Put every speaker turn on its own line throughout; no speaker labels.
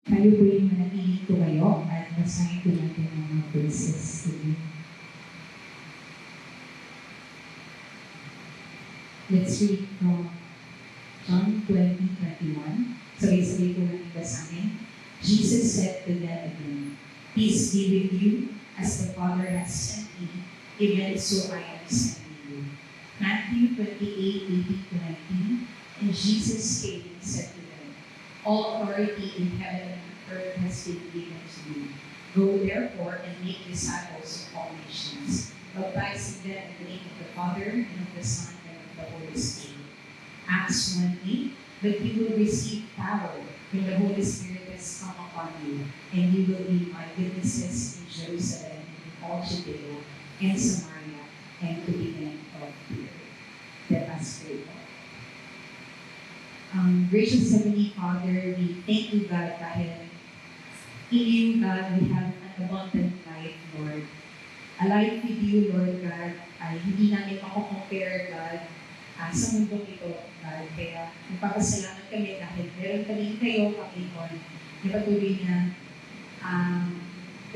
Tayo po yung manatiling tumayo at basahin po natin ang mga verses today. Let's read from John 20:21. Sabay-sabay po natin basahin. Jesus said to them again, "Peace be with you, as the Father has sent me, even so I am sending you." Matthew 28:18-19. And Jesus came and said to them, "All authority in heaven and earth has been given to me. Go therefore and make disciples of all nations, baptizing them in the name of the Father and of the Son and of the Holy Spirit." Acts 1:8. But you will receive power when the Holy Spirit has come upon you, and you will be my witnesses in Jerusalem and in all Judea and Samaria and to the end of the earth. Let us pray. Gracious Heavenly Father, we thank you, God, dahil in you, God, we have an abundant life, Lord. A life with you, Lord God, ay hindi namin mako-compare, God, sa mundong ito, God. Kaya nagpapasalamat kami dahil meron kami kayo, Panginoon, na patuloy na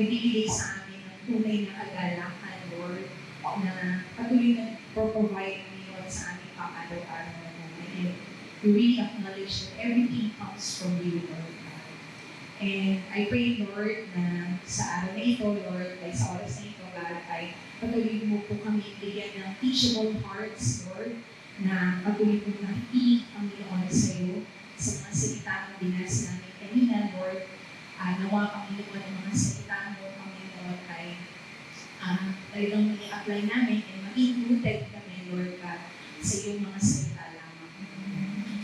nagbibigay sa amin ng tunay na kagalakan, Lord, na patuloy na provide Panginoon sa aming pang-araw-araw na buhay. We really acknowledge that everything comes from you, Lord God. And I pray, Lord, na sa araw na ito, Lord, ay sa oras na ito, God, ay patuloy mo po kami bigyan ng teachable hearts, Lord, na patuloy po nakikinig ang Panginoon sa iyo, sa mga salita mo binasa namin kanina, Lord. Nawa, Panginoon, ang mga salita mo, Panginoon, ay talagang i-apply namin and ma-included kami, Lord God, sa iyong mga salita lamang.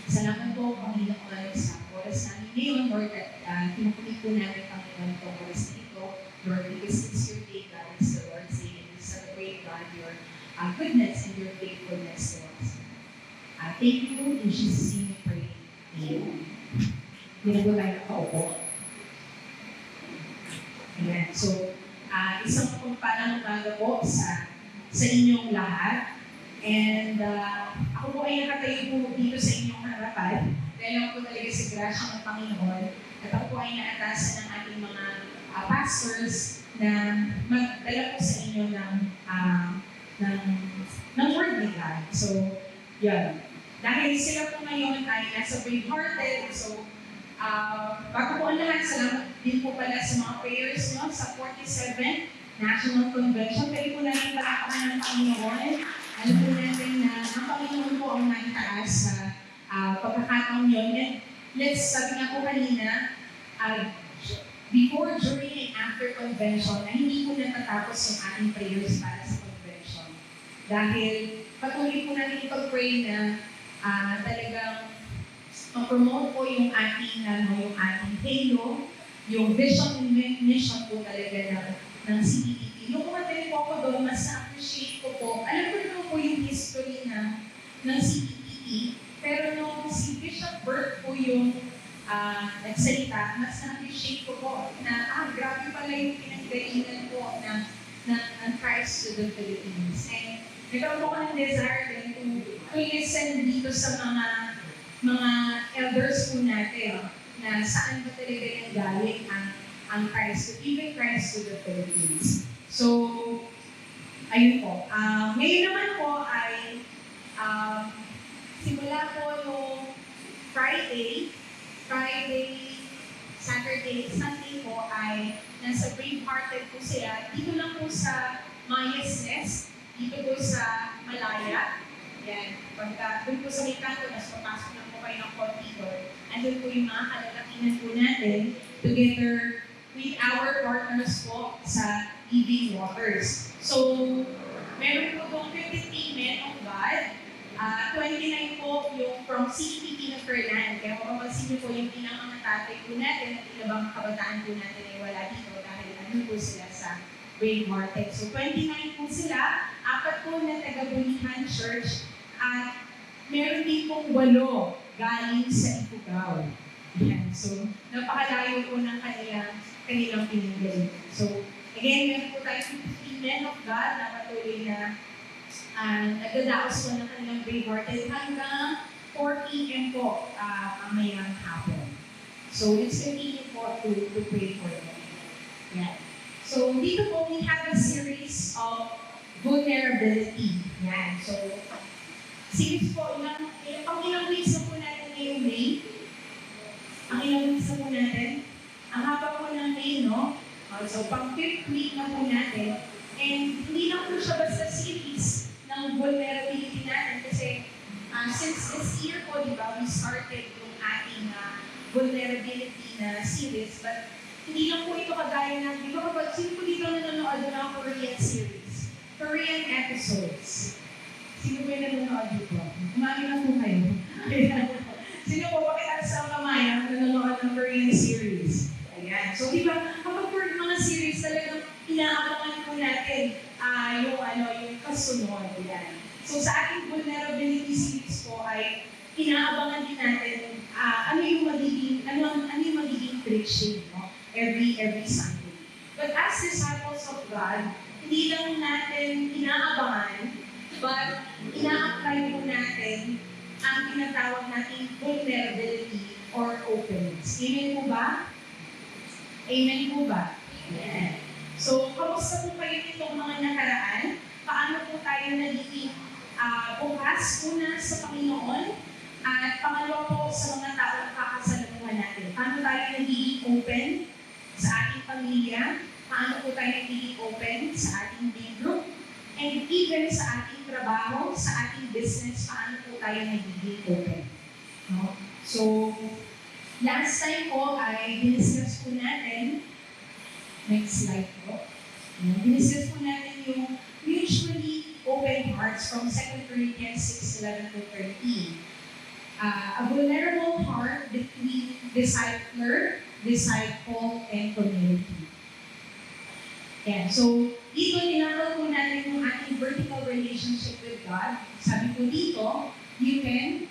Salamat po, Panginoon, sa oras namin ngayon, Lord, at tinukulit po namin, Panginoon, itong oras na ito, Lord, because it's your day, God, it's the Lord's day, and we celebrate, God, your goodness and your faithfulness to us. Thank you, in Jesus' name we pray. Amen. Hindi na po tayo nakaupo. Ayan. So, isang pagpalang umaga po sa inyong lahat. And ako po ay nakatayo po dito sa inyong harapan. Dahil ako po talaga sa grasya ng Panginoon. At ako po ay naatasan ng ating mga pastors na magdala po sa inyo ng word ni God. So, yan. Dahil sila po ngayon ay nasa Brave-Hearted, so bago po ang lahat, salamat din po pala sa mga prayers nyo sa 47th National Convention. Pwede po natin palakapan ng Panginoon. Alam po natin na ang Panginoon po ang nagtaas sa pagkakataon yun. And sabi nga po kanina, before, during, and after convention, na hindi po natatapos yung ating prayers para sa convention. Dahil patuloy po natin ipag-pray na talagang ma-promote po yung ating halo, yung vision and mission po talaga ng CPTP. Yung kumatali po ako doon, mas na-appreciate ko po. Alam ko naman po yung history ng CPTP, pero nung si Bishop Bert po yung nagsalita, mas na-appreciate ko po na grabe pala yung pinanggalingan po ng Christ to the Philippines. And nagkaroon po ko ng desire din to listen dito sa mga elders po natin na saan ba talaga yung galing ang Christ, even Christ to the Philippines. So, ayun po. Ngayon naman po ay simula po nung Friday, Saturday, Sunday po ay nasa Brave-Hearted po sila. Dito lang po sa Mayas Nest, dito po sa Malaya. Yan. Pagka doon po sa may kanto, mas papasok lang po kayo ng konti doon. Andun po yung mga kalalakinan po natin together with our partners po sa Living Waters. So, meron po itong 53 men of God. 29 po yung from CPP ng Fernand. Kaya mapapansin niyo po yung ilang mga tatay po natin at ilang kabataan po natin ay wala dito dahil ano po sila sa Brave-Hearted. So 29 po sila, 4 po na taga-Bulihan Church at meron din pong 8 galing sa Ifugao. Yan. So napakalayo po ng kanilang pinanggalingan. So again, meron po tayo 15 men of God na patuloy na nagdadaos po ng kanilang Brave-Hearted hanggang 4 p.m. po mamayang hapon. So let's continue po to pray for them. Yan. So dito po we have a series of vulnerability. Yan. So series po, ilang weeks na po natin ngayong May. Ang ilang weeks na po natin. Ang haba po ng May, no? So pang 5th week na po natin. And hindi lang po siya basta series ng vulnerability natin kasi since this year po, di ba, we started yung ating vulnerability na series. But hindi lang po ito kagaya ng, di ba kapag sino po dito nanonood ng Korean series? Korean episodes. Sino po yung nanonood dito? Umami na po kayo. Sino po, pakitaas sa kamay ang nanonood ng Korean series? Ayan. So, di ba, kapag for mga series, talagang inaabangan po natin yung kasunod. Ayan. So, sa ating vulnerability series po ay inaabangan din natin ano yung magiging preaching, no? Every Sunday. But as disciples of God, hindi lang natin inaabangan, but ina-apply po natin ang tinatawag nating vulnerability or openness. Amen po ba? Amen po ba? Amen. So, kamusta po kayo nitong mga nakaraan? Paano po tayo nagiging bukas una sa Panginoon? At pangalawa po sa mga tao na kakasalamuhan natin. Paano tayo nagiging open sa ating pamilya? Paano po tayo nagiging open sa ating day group? And even sa ating trabaho, sa ating business, paano po tayo nagiging open? No? So, last time po ay diniscuss po natin, next slide po, diniscuss po natin yung mutually open hearts from 2 Corinthians 6:11 to 13. A vulnerable heart between disciple, and community. Yan. So, dito tinatawag po natin yung ating vertical relationship with God. Sabi ko dito, you can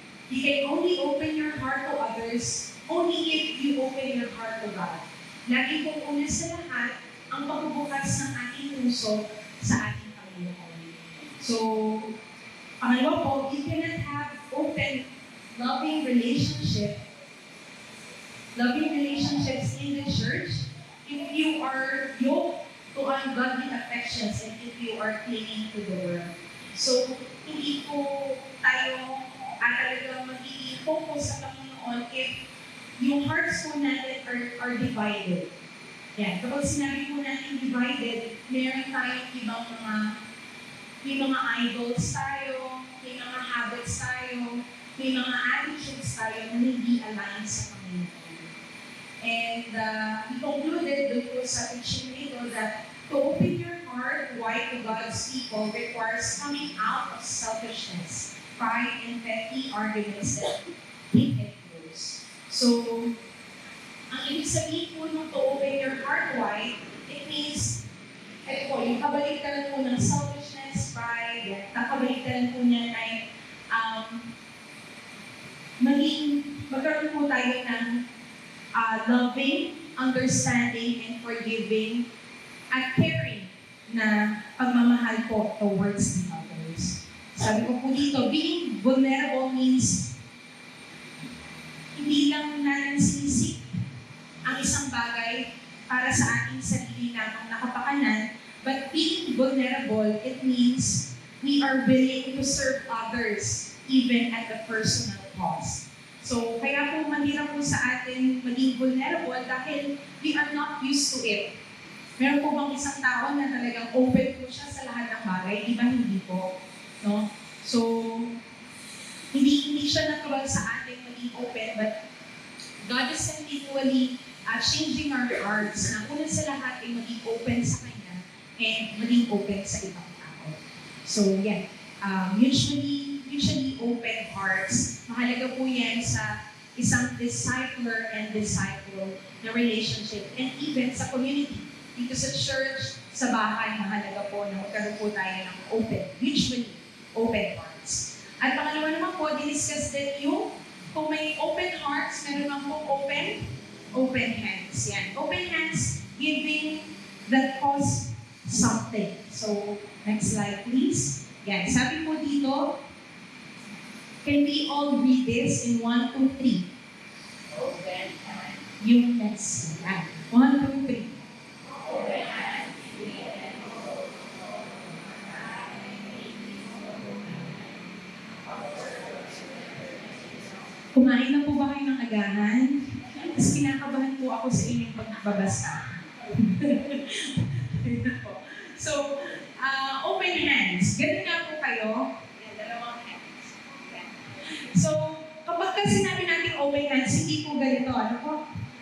only open your heart to others only if you open your heart to God. Lagi po una sa lahat ang pagbubukas ng ating puso sa ating Panginoon. So, pangalawa po, you cannot have open, loving relationships in the church if you are yoked to ungodly affections and if you are clinging to the world. So, hindi po tayo talagang magiging focus sa Panginoon if yung hearts po natin are divided. Yan. Kapag sinabi po natin divided, meron tayong ibang may mga idols tayo, may mga habits tayo, may mga attitudes tayo na hindi align sa Panginoon. And we concluded doon po sa teaching nito that to open your heart wide to God's people requires coming out of selfishness, pride, and petty arguments that hit and close. So, ang ibig sabihin po nung to open your heart wide, it means, ito po, yung kabaliktaran po ng selfishness, pride, kabaliktaran po niya ay magkaroon po tayo ng loving, understanding, and forgiving, at caring na pagmamahal po towards the others. Sabi ko po dito, being vulnerable means hindi lang natin sinisik ang isang bagay para sa ating sarili namang nakapakanan, but being vulnerable, it means we are willing to serve others even at the personal cost. So, kaya po mahirap po sa atin maging vulnerable dahil we are not used to it. Meron po bang isang tao na talagang open po siya sa lahat ng bagay? Di ba hindi po? No? So, hindi siya natural sa atin maging open, but God is continually changing our hearts na una sa lahat ay maging open sa Kanya and maging open sa ibang tao. So, yan. Usually open hearts. Mahalaga po yan sa isang discipler and disciple na relationship and even sa community. Dito sa church, sa bahay, mahalaga po na magkaroon po tayo ng usually open hearts. At pangalawa naman po, diniscuss din yung kung may open hearts, meron naman po open hands. Yan. Open hands, giving that cause something. So, next slide please. Yan. Sabi po dito, can we all read this in 1, 2, 3? yung next. Yan. 1, 2, 3. Kumain na po ba kayo ng agahan? Tapos kinakabahan po ako sa inyong pagbabasa. So, open hands. Ganun nga po kayo. Yan, dalawang hands. Yan. So, kapag sinabi natin open hands, hindi po ganito. Ano po?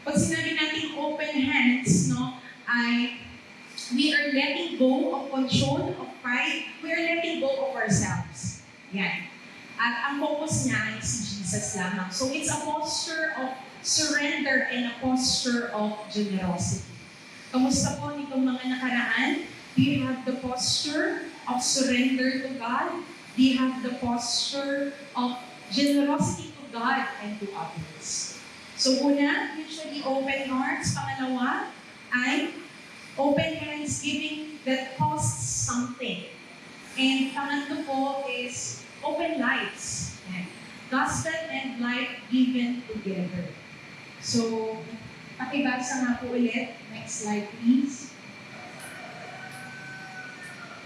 Pag sinabi natin open hands, no, ay we are letting go of control, of pride. We are letting go of ourselves. Yan. At ang focus niya ay si Jesus lamang. So it's a posture of surrender and a posture of generosity. Kamusta po nitong mga nakaraan? Do you have the posture of surrender to God? Do you have the posture of generosity to God and to others? So una, usually open hearts. Pangalawa ay open hands giving that costs something. And pangatlo po is open lives. Gospel and life given together. So, pakibasa nga po ulit. Next slide, please.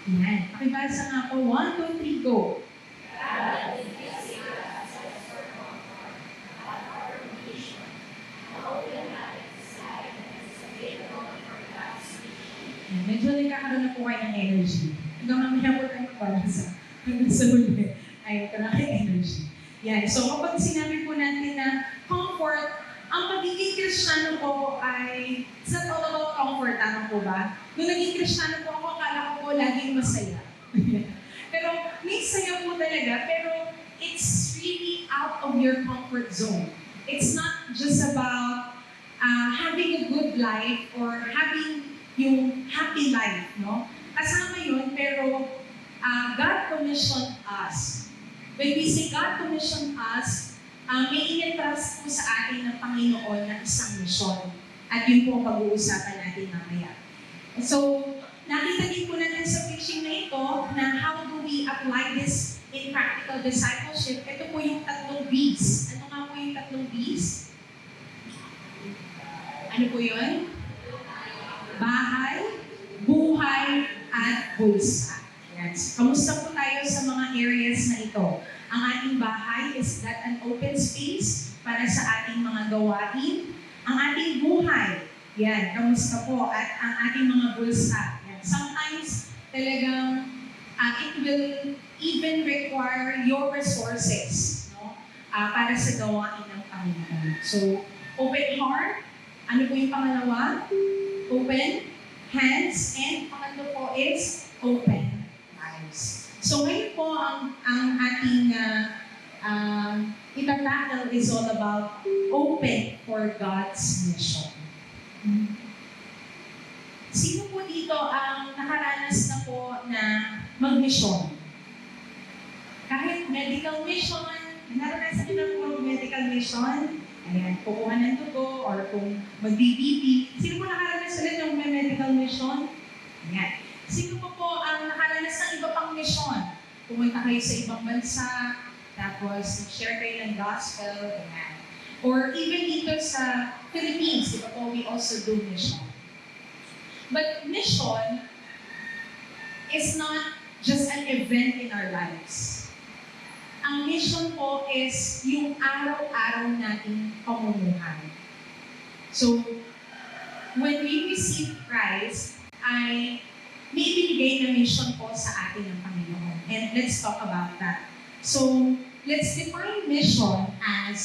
Yan. Pakibasa nga po. 1, 2, 3, go. Yan. Medyo nagkakaroon na po kayo ng energy. Hanggang mamaya po tayo magpalasa. Hanggang sa huli. Ay, ito na kayo energy. Yan. So, kapag sinabi po natin na comfort, ang pagiging Kristiyano po ay, it's not all about comfort, tama po ba? Nung naging Kristiyano po ako, akala ko po laging masaya. Pero, may saya po talaga, pero it's really out of your comfort zone. It's not just about having a good life or having yung happy life, no? Kasama yun, pero God commissioned us. When we say God commissioned us, may in-entrust po sa atin ng Panginoon na isang misyon. At yun po ang pag-uusapan natin mamaya. So, nakita din po natin sa preaching na ito na how do we apply this in practical discipleship. Ito po yung tatlong B's. Ano nga po yung tatlong B's? Ano po yun? Bahay, buhay, at bulsa. Yes. Kamusta po tayo sa mga areas na ito? Ang ating bahay, is that an open space para sa ating mga gawain? Ang ating buhay, yan, kamusta po? At ang ating mga bulsa. Yan. Sometimes, talagang it will even require your resources, no? Para sa gawain ng Panginoon. So, open heart. Ano po yung pangalawa? Open hands. And pangatlo po is open lives. So ngayon po, ang ating itatakal is all about open for God's mission. Sino po dito ang nakaranas na po na mag-mission? Kahit medical mission, naranasan nyo na po medical mission, ayan, kukuha ng dugo, or kung mag-BBB. Sino po nakaranas ulit ng medical mission? Ayan. Sino po ang nakaranas ng iba pang mission? Pumunta kayo sa ibang bansa, tapos share kayo ng gospel, ayan. Or even dito sa Philippines, di ba po, we also do mission. But mission is not just an event in our lives. Ang mission po is yung araw-araw nating pamumuhay. So, when we receive Christ, ay may ibinigay na mission po sa atin ng Panginoon. And let's talk about that. So, let's define mission as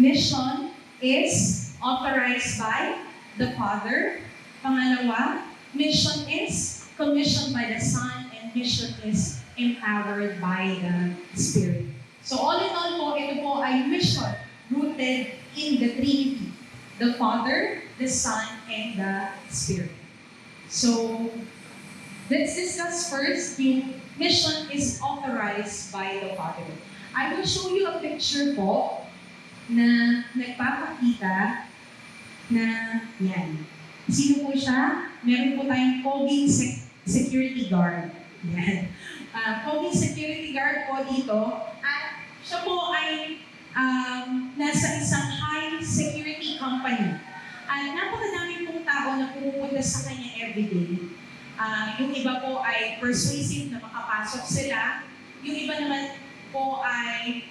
mission is authorized by the Father. Pangalawa, mission is commissioned by the Son, and mission is empowered by the Spirit. So all in all po, ito po ay mission rooted in the Trinity. The Father, the Son, and the Spirit. So, let's discuss first yung mission is authorized by the Father. I will show you a picture po na nagpapakita na yan. Sino po siya? Meron po tayong pogging security guard. Yan. Pogging security guard po dito. At siya po ay nasa isang high sa Kanya everyday. Yung iba po ay persuasive na makapasok sila. Yung iba naman po ay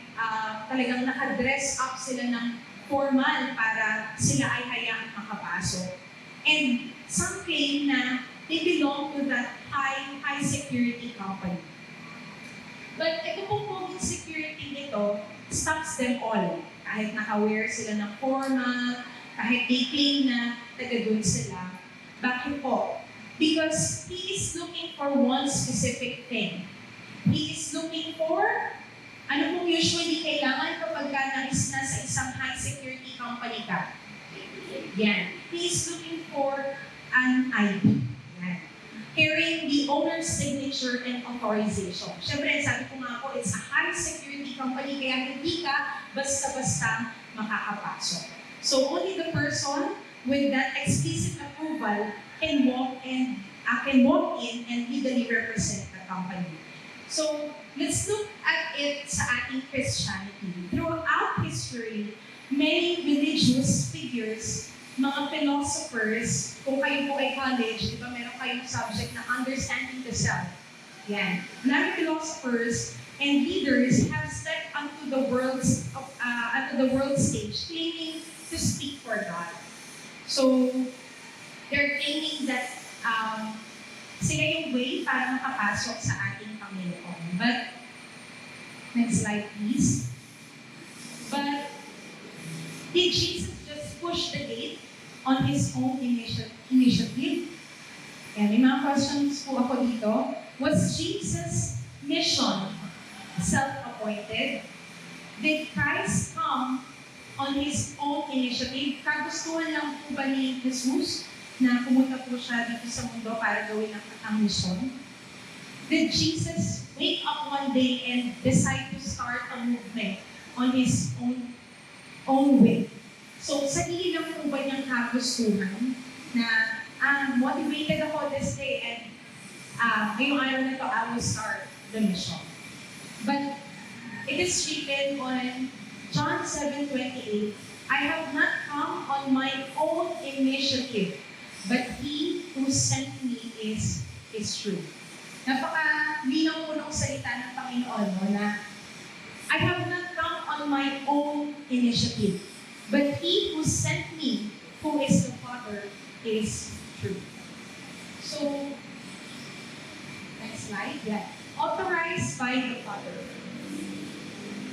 talagang nakadress up sila ng formal para sila ay hayaang makapasok. And some claim na they belong to that high security company. But ito pong poging security nito stops them all. Kahit naka-wear sila ng formal, kahit they claim na taga doon sila. Bakit po? Because He is looking for one specific thing. He is looking for, ano pong usually kailangan kapag ka nasa isang high security company ka? Yan. He is looking for an ID. Yan. Carrying the owner's signature and authorization. Siyempre, sabi ko nga po, it's a high security company, kaya hindi ka basta-basta makakapasok. So only the person with that explicit approval can walk in and legally represent the company. So let's look at it sa ating Christianity. Throughout history, many religious figures, mga philosophers, kung kayo po ay college, di ba meron kayong subject na understanding the self. Yan. Many philosophers and leaders have stepped onto the world stage, claiming to speak for God. So, they're claiming that sila yung way para makapasok sa ating Panginoon. But, next slide please. But, did Jesus just push the gate on His own initiative? Yan, may mga questions po ako dito. Was Jesus' mission self-appointed? Did Christ come on His own initiative? Kagustuhan lang po ba ni Jesus na pumunta po siya dito sa mundo para gawin ang mission? Did Jesus wake up one day and decide to start a movement on His own way? So, sarili lang po ba niyang kagustuhan na motivated ako this day and ngayong araw na to, I will start the mission. But it is written on John 7:28, I have not come on my own initiative, but He who sent me is true. Napaka-linaw po ng salita ng Panginoon mo na I have not come on my own initiative, but He who sent me, who is the Father, is true. So, next slide. Yeah. Authorized by the Father.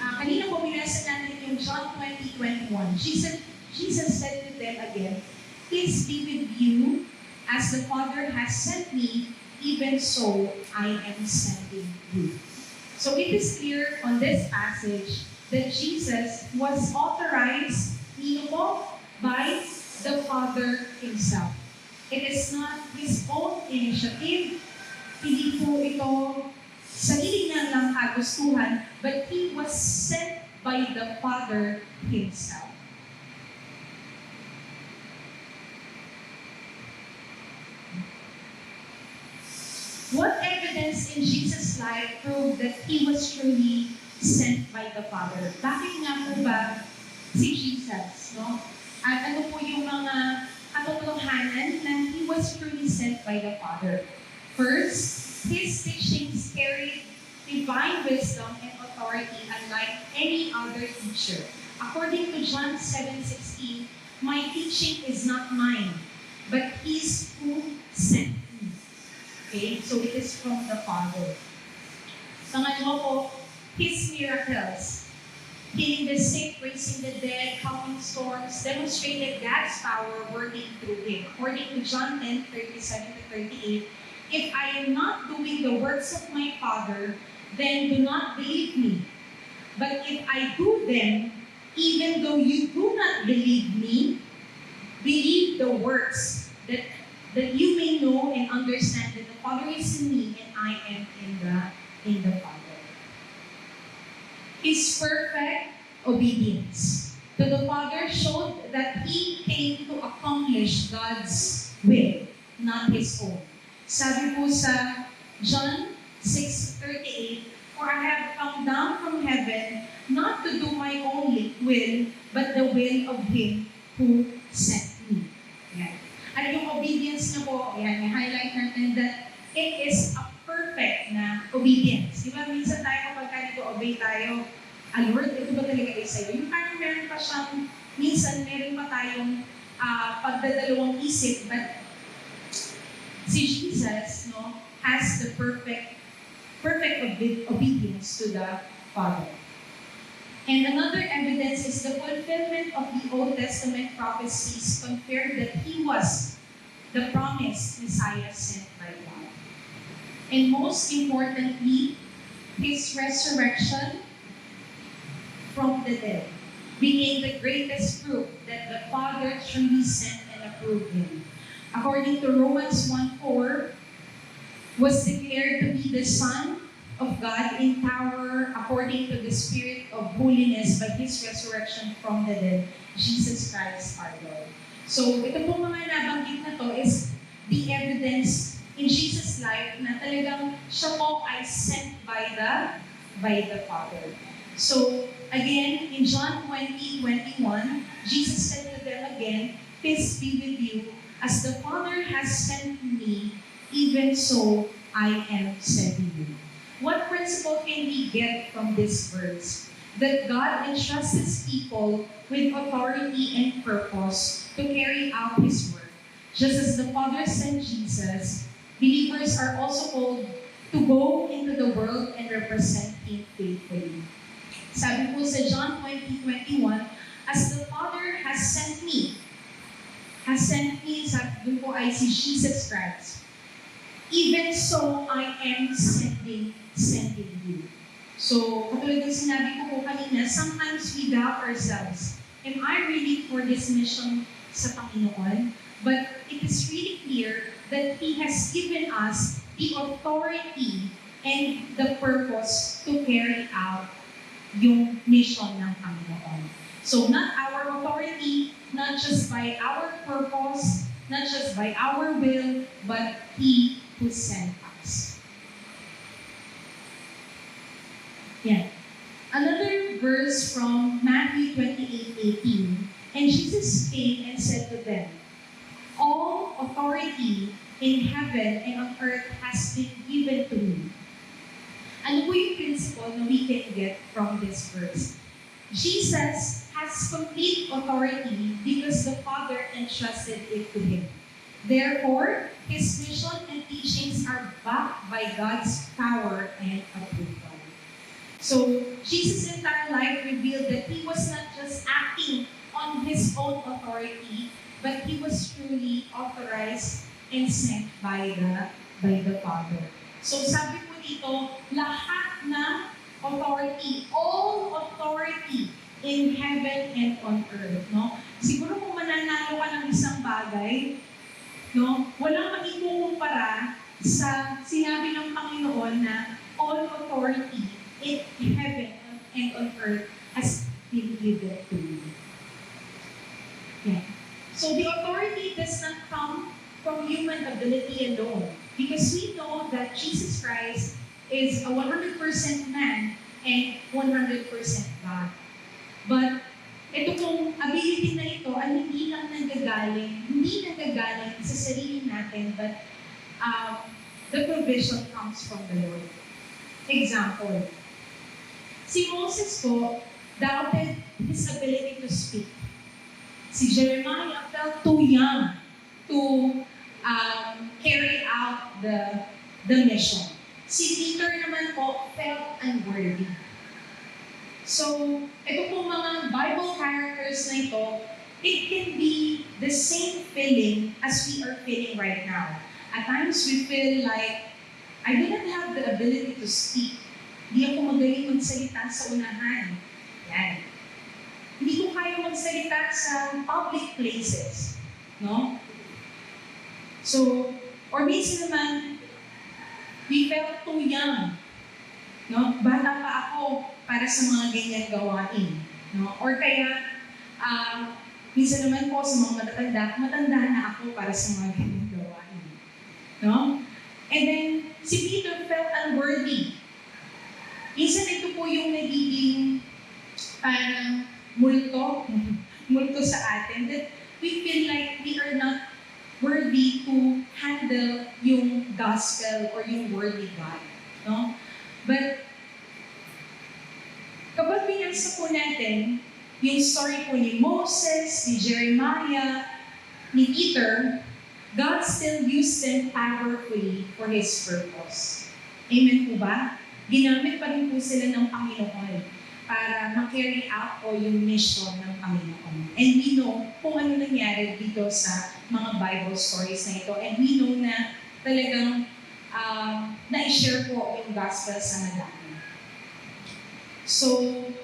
Kanina po binasa natin yung John 20:21. Jesus said to them again, Peace be with you, as the Father has sent me, even so I am sending you. So it is clear on this passage that Jesus was authorized by the Father Himself. It is not His own initiative. Hindi po ito sarili niya lang kagustuhan, but He was sent by the Father Himself. What evidence in Jesus' life proved that He was truly sent by the Father? Bakit nga po ba si Jesus, no? At ano po yung mga katotohanan na He was truly sent by the Father? First, His teachings carried divine wisdom and authority unlike any other teacher. According to John 7:16, my teaching is not mine, but His who sent me. Okay, so it is from the Father. Pangalawa po, His miracles, healing the sick, raising the dead, calming storms, demonstrated God's power working through Him. According to John 10:37-38, if I am not doing the works of my Father, then do not believe me. But if I do them, even though you do not believe me, believe the works, that you may know and understand that the Father is in me and I am in the Father. His perfect obedience to the Father showed that He came to accomplish God's will, not His own. Sabi po sa John 6:38, For I have come down from heaven not to do my own will, but the will of Him who sent me. Yan. At yung obedience niya po it is a perfect na obedience. Di ba, minsan tayo kapag nag-obey tayo, Lord, ito ba talaga ay sa'yo? Yung parang meron pa siyang, minsan meron pa tayong pagdadalawang isip, but si Jesus, no, has the perfect obedience to the Father. And another evidence is the fulfillment of the Old Testament prophecies confirmed that He was the promised Messiah sent by God. And most importantly, His resurrection from the dead became the greatest proof that the Father truly sent and approved Him. According to Romans 1:4, was declared to be the Son of God in power according to the Spirit of holiness by His resurrection from the dead, Jesus Christ our Lord. So, ito pong mga nabanggit na to is the evidence in Jesus' life na talagang siya po ay sent by the Father. So, again, in John 20:21, Jesus said to them again, "Peace be with you, as the Father has sent me, even so I am sending you." What principle can we get from this verse? That God entrusts His people with authority and purpose to carry out His work. Just as the Father sent Jesus, believers are also called to go into the world and represent Him faithfully. Sabi po sa John 20:21, "As the Father has sent me," sabi po ay si Jesus Christ, "even so I am sending you." So, katulad ng sinabi ko po kanina, sometimes we doubt ourselves. Am I really for this mission sa Panginoon? But it is really clear that He has given us the authority and the purpose to carry out yung mission ng Panginoon. So, not our authority, not just by our purpose, not just by our will, but He who sent us. Yeah. Another verse from Matthew 28:18. "And Jesus came and said to them, all authority in heaven and on earth has been given to me." Ano po yung principle na we can get from this verse? Jesus has complete authority because the Father entrusted it to Him. Therefore, His mission and teachings are backed by God's power and approval. So, Jesus' entire life revealed that He was not just acting on His own authority, but He was truly authorized and sent by the Father. So, sabi po dito, lahat ng authority, all authority in heaven and on earth, no? Siguro kung mananalo ka ng isang bagay, no, walang maikukumpara sa sinabi ng Panginoon na all authority in heaven and on earth has been given to you. Yeah. So the authority does not come from human ability alone, because we know that Jesus Christ is a 100% man and 100% God. But ito pong ability na ito ay hindi nanggagaling sa sarili natin, but the provision comes from the Lord. Example, si Moses po doubted his ability to speak. Si Jeremiah felt too young to carry out the mission. Si Peter naman po felt unworthy. So, ito po mga Bible characters na ito, it can be the same feeling as we are feeling right now. At times, we feel like, I do not have the ability to speak. Hindi ako magaling magsalita sa unahan. Yan. Hindi ko kaya magsalita sa public places. No? So, or minsan naman, we felt too young. No? Bata pa ako para sa mga ganyan gawain. No? Or kaya, minsan naman po sa mga matanda na ako para sa mga ganyan gawain. No? And then, si Peter felt unworthy. Minsan ito po yung nagiging parang multo sa atin, that we feel like we are not worthy to handle yung gospel or yung word ni God. No? But, kapag binasa po natin yung story po ni Moses, ni Jeremiah, ni Peter, God still used them powerfully for His purpose. Amen po ba? Ginamit pa rin po sila ng Panginoon para ma-carry out po yung mission ng Panginoon. And we know kung ano nangyari dito sa mga Bible stories na ito. And we know na talagang na-share po yung gospel sa madami. So,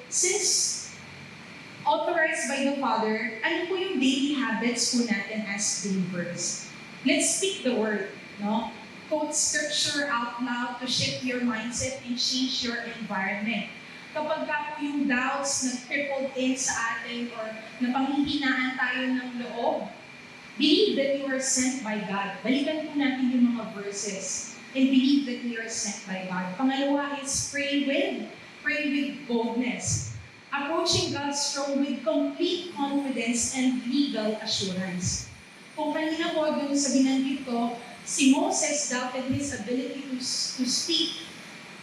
since authorized by the Father, ano po yung daily habits po natin as believers? Let's speak the word, no? Quote scripture out loud to shift your mindset and change your environment. Kapag ka po yung doubts na crippled in sa atin or napanghihinaan tayo ng loob, believe that you are sent by God. Balikan po natin yung mga verses and believe that we are sent by God. Pangalawa is pray with boldness. Approaching God's throne with complete confidence and legal assurance. Kung kanina po dun sa binanggit ko, si Moses doubted his ability to speak.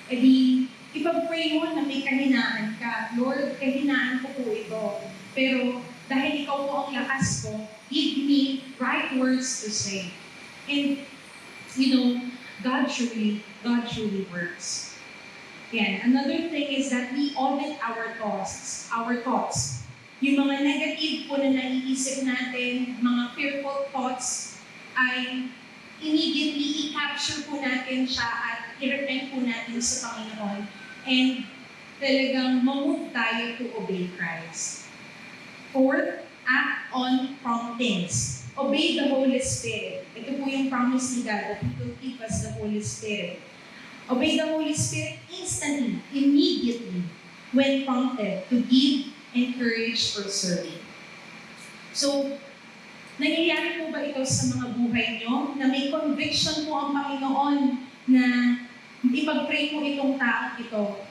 E di, ipag-pray mo na may kahinaan ka. Lord, kahinaan ko po ito. Pero dahil ikaw po ang lakas ko, give me right words to say. And, God truly works. Yan. Another thing is that we audit our thoughts. Yung mga negative po na naiisip natin, mga fearful thoughts, ay immediately i-capture po natin siya at i-repent po natin sa Panginoon. And talagang ma-move tayo to obey Christ. Fourth, act on promptings. Obey the Holy Spirit. Ito po yung promise ni God that He will give us the Holy Spirit. Obey the Holy Spirit instantly, immediately, when prompted to give, encourage, or serve. So, nangyayari po ba ito sa mga buhay nyo? Na may conviction po ang Panginoon na ipag-pray mo itong taong ito.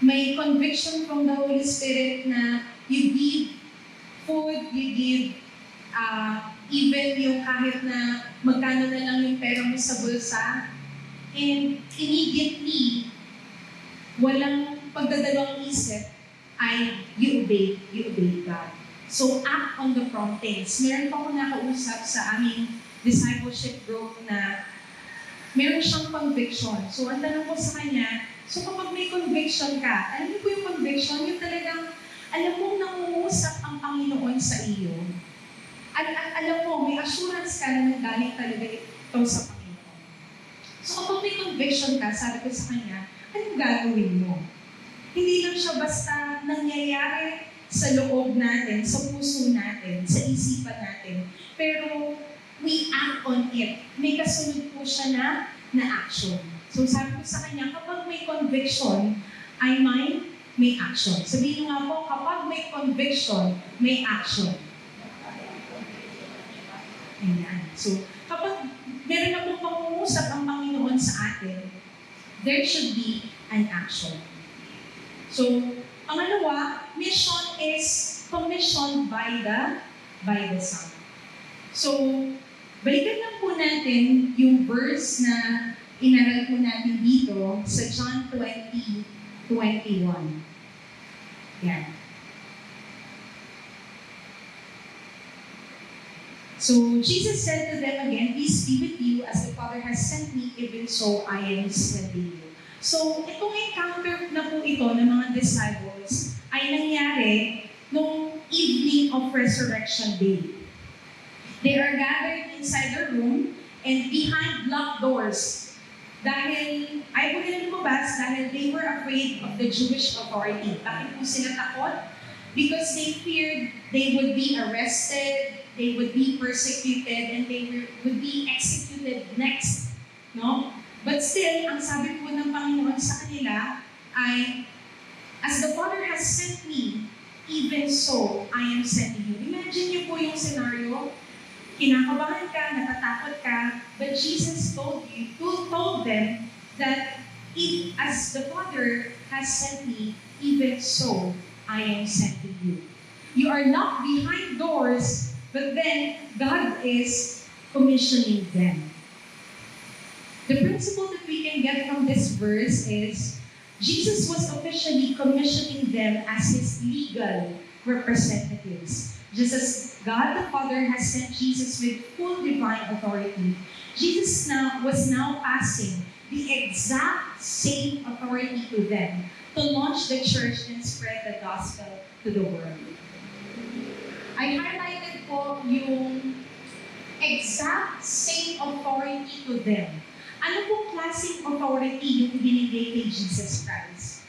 May conviction from the Holy Spirit na you give food, you give even yung kahit na magkano na lang yung pera mo sa bulsa. And immediately, walang pagdadalawang isip, ay you obey God. So, act on the promptings. Meron pa ako nakausap sa aming discipleship group na meron siyang conviction. So, ang tanong ko sa kanya, so kapag may conviction ka, alam niyo po yung conviction, yung talagang, alam mo, nangungusap ang Panginoon sa iyo. At alam mo, may assurance ka na nanggaling talaga ito sa Panginoon. So, kapag may conviction ka, sabi ko sa kanya, anong gagawin mo? Hindi lang siya basta nangyayari sa loob natin, sa puso natin, sa isipan natin. Pero we act on it. May kasunod po siya na action. So sabi ko sa kanya, kapag may conviction, ay may action. Sabihin nga po, kapag may conviction, may action. Ayan. So kapag meron na pong pangungusap ang Panginoon sa atin, there should be an action. So, pangalawa, mission is commissioned by the Son. So, balikan lang po natin yung verse na inaral po natin dito sa John 20:21. Yan. So, Jesus said to them again, "Peace be with you, as the Father has sent me, even so I am sending you." So, itong encounter na po ito ng mga disciples ay nangyari nung evening of Resurrection Day. They are gathered inside the room and behind locked doors. Dahil, ayaw po nila lumabas dahil they were afraid of the Jewish authority. Bakit po sila takot? Because they feared they would be arrested, they would be persecuted, and they would be executed next. No? But still, ang sabi po ng Panginoon sa kanila ay, "As the Father has sent me, even so I am sending you." Imagine niyo po yung scenario. Kinakabahan ka, natatakot ka, but Jesus told them that as the Father has sent me, even so I am sending you. You are not behind doors, but then God is commissioning them. The principle that we can get from this verse is Jesus was officially commissioning them as his legal representatives. Just as God the Father has sent Jesus with full divine authority, Jesus was now passing the exact same authority to them to launch the church and spread the gospel to the world. I highlighted po yung exact same authority to them. Ano pong klaseng authority yung binigay kay Jesus Christ?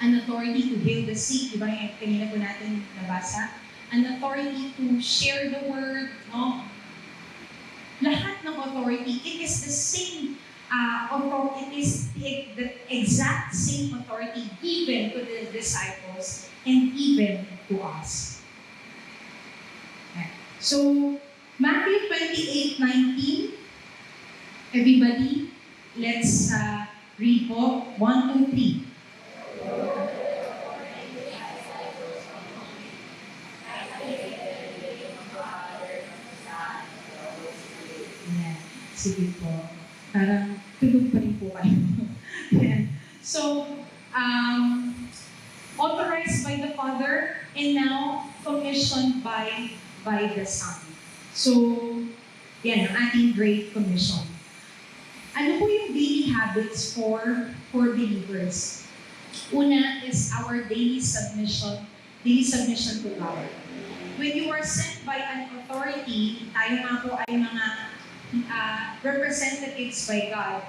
An authority to heal the sick, di ba yung kanina po natin nabasa? An authority to share the word, no? Lahat ng authority, it is the same authority, it is the exact same authority given to the disciples and even to us. Okay. So, Matthew 28:19. Everybody, let's read po. 1, 2, 3. Yeah. Sige po. Parang tulog pa rin po kayo. Yeah. So, authorized by the Father and now commissioned by the Son. So, yan ang ating Great Commission. Ano po yung daily habits for believers? Una is our daily submission to God. When you are sent by an authority, tayo nga po ay mga representatives by God.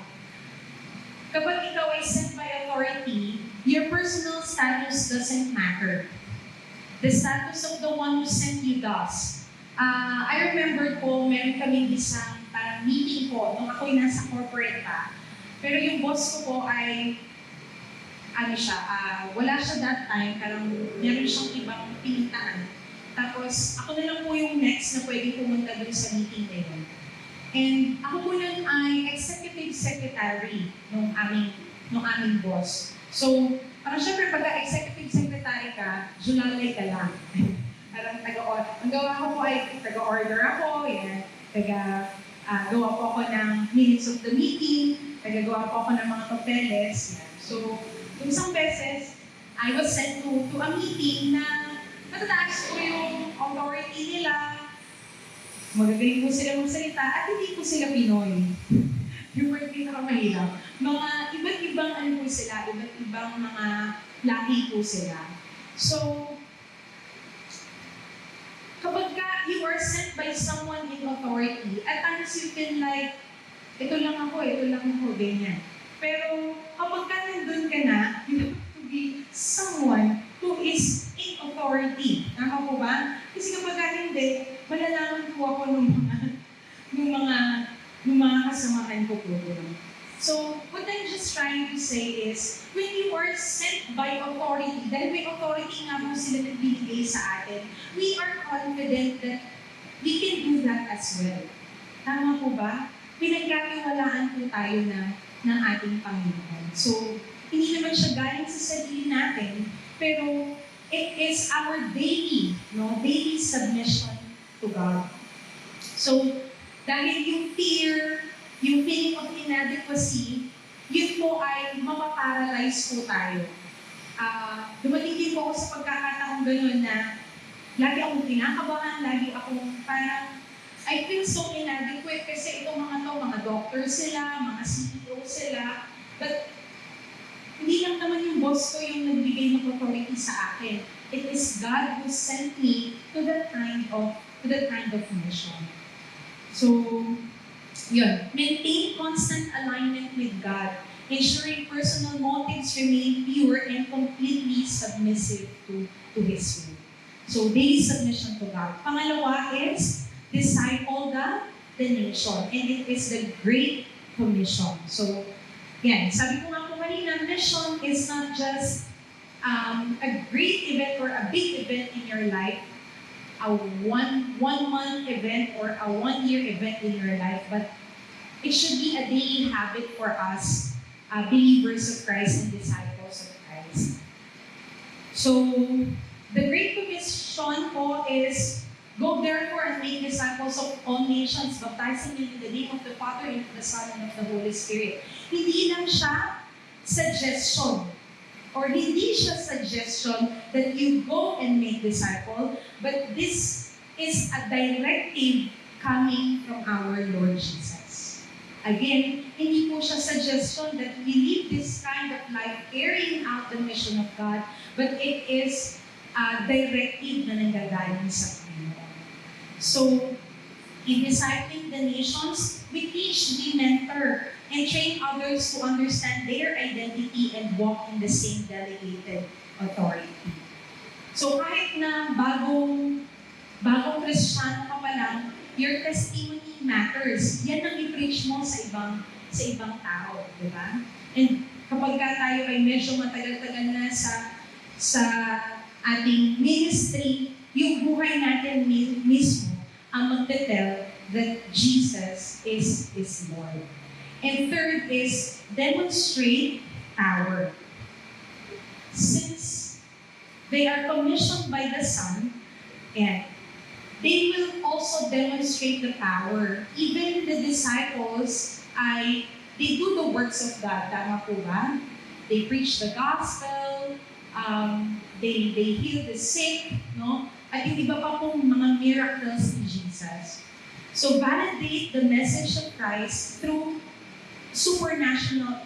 Kapag ikaw ay sent by authority, your personal status doesn't matter. The status of the one who sent you does. I remember po, meron kaming isang parang meeting po nung ako'y nasa corporate pa. Pero yung boss ko po ay, wala siya that time, parang meron siyang ibang pinintaan. Tapos, ako na lang po yung next na pwede pumunta dun sa meeting na yun. And ako po nun ay executive secretary nung aming boss. So, parang syempre pagka-executive secretary ka, julalay ka lang. Parang ang gawa ko po ay taga-order ako, yan. Gawa po ako ng minutes of the meeting, tagagawa po ako ng mga papeles. Yan. So, yung isang beses, I was sent to a meeting na matataas po yung authority nila, magagaling po sila magsalita, at hindi po sila Pinoy. Yung word pinakamahirap. Mga iba't ibang po sila, iba't ibang mga lahi po sila. So, kapag you are sent by someone in authority, at times you feel like, ito lang ako, ganyan. Pero kapag nandun ka na, you have to be someone who is in authority. Tama po ba? Kasi kapag hindi, malalaman po ako ng mga kasamahan ko po. So, what I'm just trying to say is, when you are sent by authority, dahil may authority nga po sila nagbibigay sa atin, we are confident that we can do that as well. Tama po ba? Pinagkatiwalaan po tayo ng ating Panginoon. So, hindi naman siya galing sa sarili natin, pero it is our daily submission to God. So, dahil yung fear, yung feeling of inadequacy, yun po ay mapaparalyze po tayo. Dumating din po ako sa pagkakataong gano'n na lagi akong kinakabahan, lagi akong parang I feel so inadequate kasi itong mga doctor sila, mga CEO sila, but hindi lang naman yung boss ko yung nagbigay ng authority sa akin. It is God who sent me to that kind of mission. So, yun. Maintain constant alignment with God, ensuring personal motives remain pure and completely submissive to His will. So, daily submission to God. Pangalawa is, disciple the nation. And it is the Great Commission. So, yan. Sabi ko nga po kanina, mission is not just a great event or a big event in your life, a one-month event or a one-year event in your life, but it should be a daily habit for us, believers of Christ and disciples of Christ. So, the Great Commission po is Go therefore and make disciples of all nations, baptizing them in the name of the Father and of the Son and of the Holy Spirit. Hindi lang siya suggestion, or hindi siya suggestion that you go and make disciple, but this is a directive coming from our Lord Jesus. Again, hindi po siya suggestion that we live this kind of life carrying out the mission of God, but it is a directive na nanggagaling sa Panginoon. So, in discipling the nations, we teach, we mentor, and train others to understand their identity and walk in the same delegated authority. So kahit na bagong Kristiyano ka pa lang, your testimony matters. Yan ang i-preach mo sa ibang tao, di ba? And kapag tayo ay medyo matagal-tagal na sa ating ministry, yung buhay natin mismo ang magte-tell that Jesus is Lord. And third is demonstrate power. Since they are commissioned by the Son, and they will also demonstrate the power. Even the disciples, they do the works of God. Tama po ba? They preach the gospel, they heal the sick, no? At yung iba pa pong mga miracles ni Jesus. So validate the message of Christ through supernatural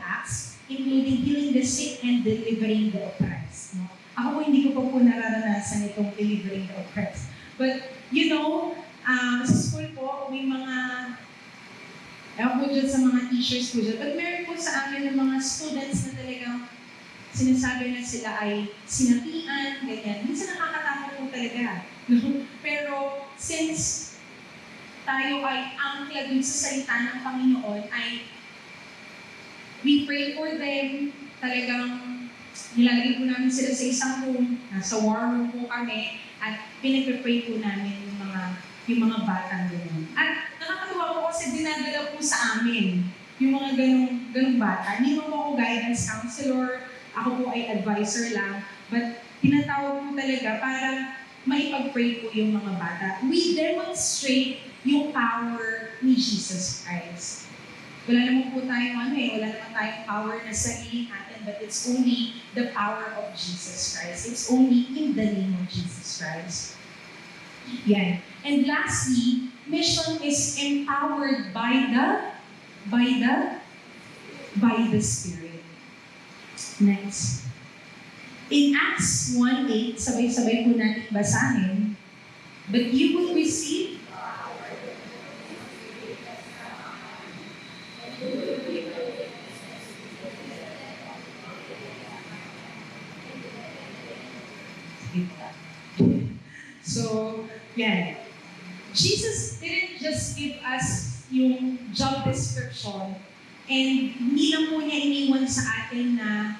acts, including healing the sick and delivering the oppressed. No? Ako po hindi ko po nararanasan itong delivering the oppressed. But, sa school po, may mga, ewan po dyan sa mga teachers po dyan, but meron po sa amin ng mga students na talagang sinasabi na sila ay sinatian, ganyan. Minsan nakakatakot po talaga. Pero, since tayo ay angkla dun sa salita ng Panginoon, ay we pray for them. Talagang nilalagay po namin sila sa isang room, nasa war room po kami, at pinag-pray po namin yung mga batang gano'n. At nakakatuwa po kasi dinadala po sa amin yung mga ganong bata. Hindi po ako guidance counselor, ako po ay advisor lang, but tinatawag po talaga para maipag-pray po yung mga bata. We demonstrate yung power ni Jesus Christ. Wala naman po tayong wala naman tayong power na sarili natin, but it's only the power of Jesus Christ. It's only in the name of Jesus Christ. Yan. And lastly, mission is empowered by the Spirit. Next. In Acts 1:8, sabay-sabay po natin basahin, but you will receive So, yeah. Jesus didn't just give us yung job description and hindi lang po niya iniwan sa atin na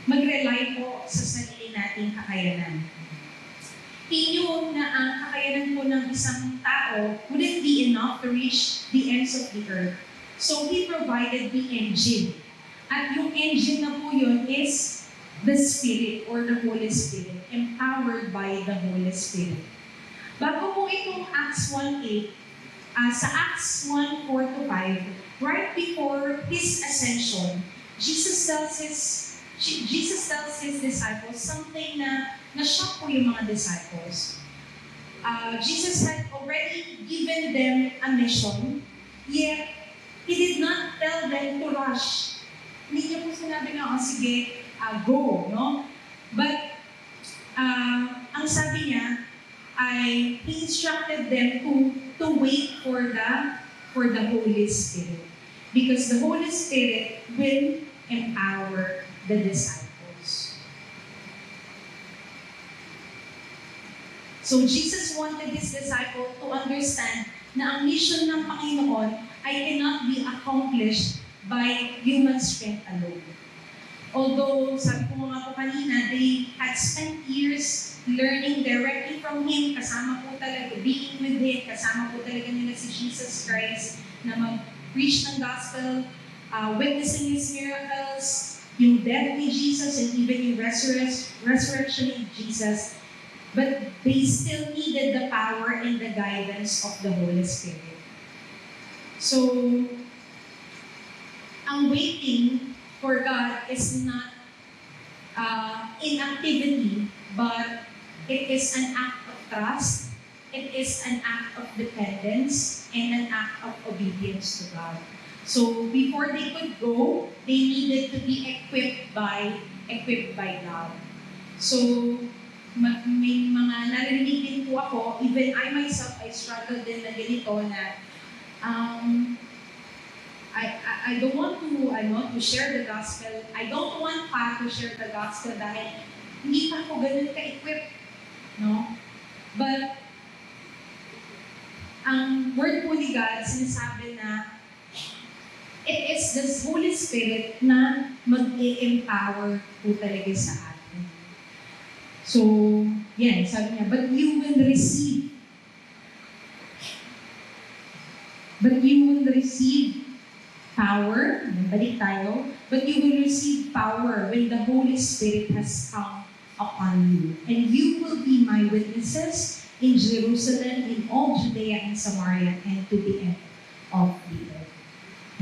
mag-rely po sa sarili nating kakayanan. Inyong na ang kakayanan po ng isang tao wouldn't be enough to reach the ends of the earth. So, He provided the engine. At yung engine na po yun is the Spirit or the Holy Spirit, empowered by the Holy Spirit. Bago po itong Acts 1:8, sa Acts 1:4-5, right before His ascension, Jesus tells His disciples something na na-shock po yung mga disciples. Jesus had already given them a mission, yet He did not tell them to rush. Hindi niya po sinabi na, sige, go, no? But, ang sabi niya, He instructed them to wait for the Holy Spirit. Because the Holy Spirit will empower the disciples. So Jesus wanted His disciple to understand na ang mission ng Panginoon ay cannot be accomplished by human strength alone. Although, sabi ko nga po kanina, they had spent years learning directly from Him, kasama po talaga, being with Him, kasama po talaga nila si Jesus Christ na mag-preach ng gospel, witnessing His miracles, yung death ni Jesus, and even yung resurrection ni Jesus. but they still needed the power and the guidance of the Holy Spirit. So, ang waiting for God is not inactivity, but it is an act of trust, it is an act of dependence, and an act of obedience to God. So before they could go, they needed to be equipped by God. So may mga narinig din po ako, even I myself, I struggle din na ganito na I don't want to share the gospel. I don't want pa to share the gospel dahil hindi pa ako ganun ka-equip. No? But, ang word po ni God, sinasabi na it is the Holy Spirit na mag-i-empower po talaga sa atin. So, yan, sabi niya, but you will receive power, balik tayo, but you will receive power when the Holy Spirit has come upon you. And you will be my witnesses in Jerusalem, in all Judea and Samaria, and to the end of the earth.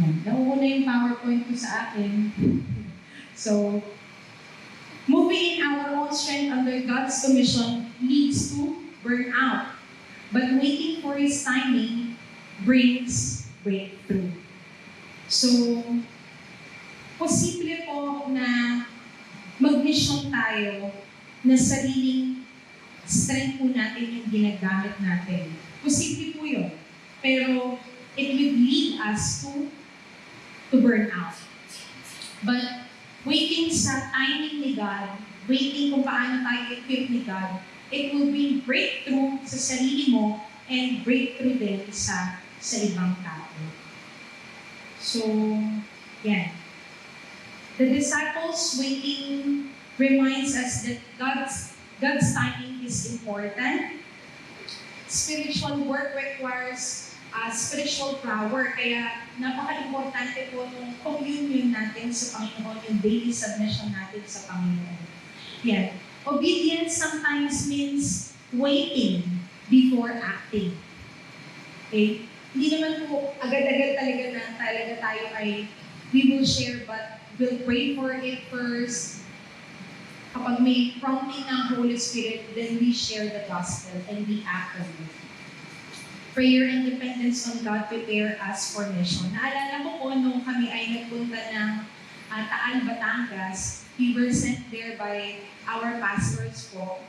Nauuna yung PowerPoint ko sa akin. So, moving in our own strength under God's commission leads to burnout. But waiting for His timing brings breakthrough. So, posible po na mag-mission tayo na sariling strength po natin yung ginagamit natin. Posible po yun. Pero, it will lead us to burn out. But, waiting sa timing ni God, waiting kung paano tayo equip ni God, it will bring breakthrough sa sarili mo and breakthrough din sa ibang tao. So, yan. The disciples waiting reminds us that God's timing is important. Spiritual work requires spiritual power. Kaya napaka-importante po ng communion natin sa Panginoon, yung daily submission natin sa Panginoon. Yan. Obedience sometimes means waiting before acting. Okay? Hindi naman po agad-agad talaga tayo ay we will share, but we'll pray for it first. Kapag may prompting ng Holy Spirit, then we share the gospel and we act on it. Prayer and dependence on God prepare us for mission. Naalala ko po nung kami ay nagpunta ng Taal, Batangas, we were sent there by our pastors po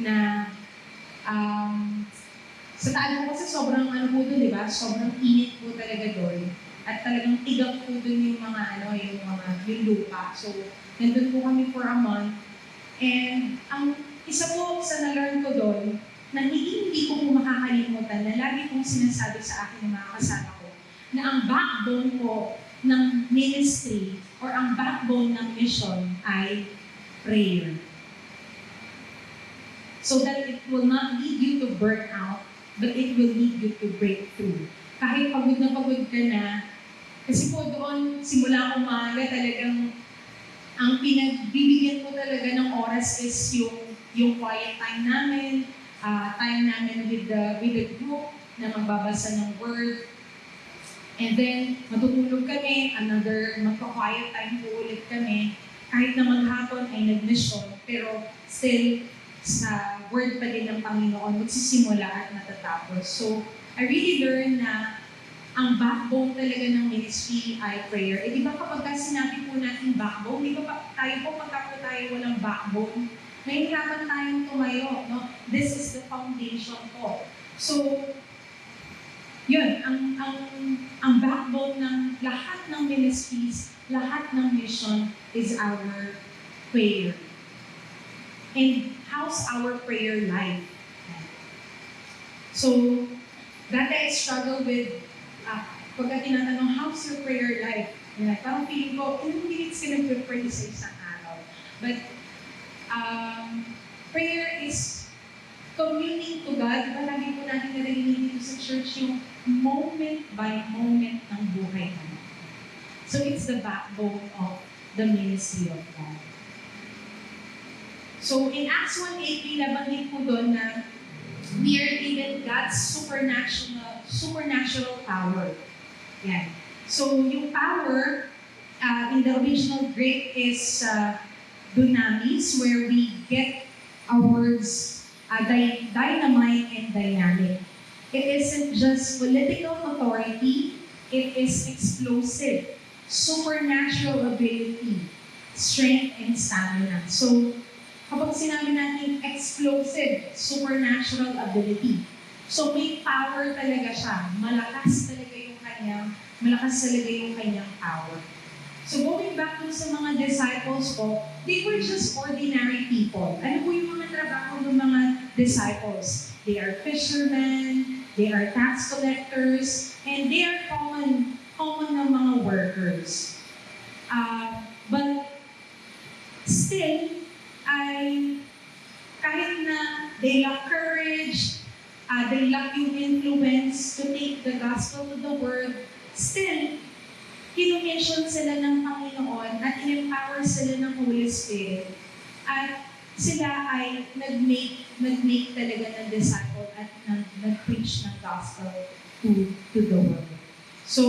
na sa Taal po kasi sobrang po doon, di ba? Sobrang init po talaga doon. At talagang tigang po doon yung yung lupa. So, nandun po kami for a month. And ang isa po sa na-learn ko doon, na hindi ko po makakalimutan, na lagi pong sinasabi sa akin ng mga kasama ko, na ang backbone po ng ministry or ang backbone ng mission ay prayer. So that it will not lead you to burn out, but it will lead you to break through. Kahit pagod na pagod ka na, kasi po doon, simula umaga talagang ang pinagbibigyan ko talaga ng oras is yung quiet time namin with the group na magbabasa ng word. And then, matutulog kami, another magpa-quiet time po ulit kami. Kahit na maghapon ay nag-mission, pero still, sa word pa din ng Panginoon, magsisimula at matatapos. So, I really learned na ang backbone talaga ng ministry ay prayer. Eh di ba kapag sinabi po natin backbone, di ba pagka tayo walang backbone, nahihirapan tayong tumayo, no? This is the foundation po. So, yun, ang backbone ng lahat ng ministries, lahat ng mission is our prayer. And how's our prayer life? So, dati I struggle with, pagka tinatanong, how's your prayer life? Parang feeling ko, ilang minutes ka nag-pray sa isang araw. But, prayer is communing to God. Diba lagi po natin narinig dito sa church yung moment by moment ng buhay natin. So, it's the backbone of the ministry of God. So in Acts 1:8, may nabanggit po doon na we are given God's supernatural power. Yan. So yung power in the original Greek is dunamis, where we get our words dynamite and dynamic. It isn't just political authority, it is explosive, supernatural ability, strength, and stamina. So, kapag sinabi natin explosive, supernatural ability, so may power talaga siya. Malakas talaga yung kanyang power. So going back to sa mga disciples po, they were just ordinary people. Ano po yung mga trabaho ng mga disciples? They are fishermen, they are tax collectors, and they are common na mga workers. But still, kahit na they lack courage, they lack yung influence to take the gospel to the world, still, kinomission sila ng Panginoon at in-empower sila ng Holy Spirit. At sila ay nag-make talaga ng disciple at nag-preach ng gospel to the world. So,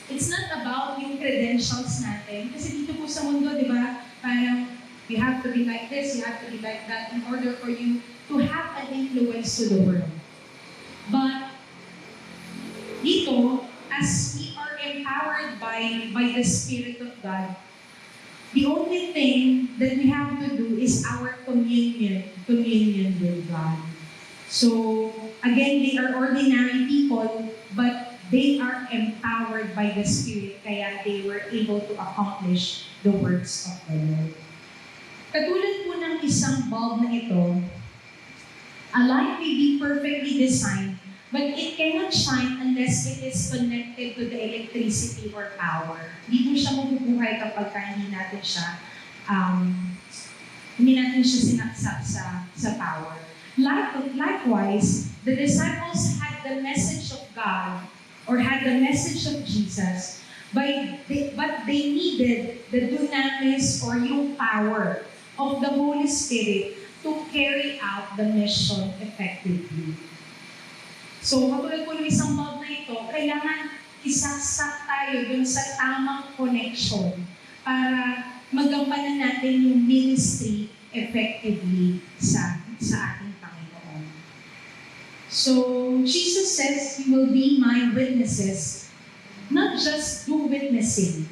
it's not about yung credentials natin. Kasi dito po sa mundo, di ba, parang you have to be like this, you have to be like that in order for you to have an influence to the world. But, dito, as we are empowered by the Spirit of God, the only thing that we have to do is our communion with God. So, again, they are ordinary people, but they are empowered by the Spirit, kaya they were able to accomplish the works of the Lord. Katulad po ng isang bulb na ito, a light may be perfectly designed, but it cannot shine unless it is connected to the electricity or power. Hindi po siya mabubuhay kapag hindi natin siya sinaksak sa power. Likewise, the disciples had the message of God or had the message of Jesus, but they needed the dunamis or yung power of the Holy Spirit to carry out the mission effectively. So, katulad po ng isang bulb na ito, kailangan isaksak tayo dun sa tamang connection para magampanan natin yung ministry effectively sa ating Panginoon. So, Jesus says, "You will be my witnesses." Not just do witnessing.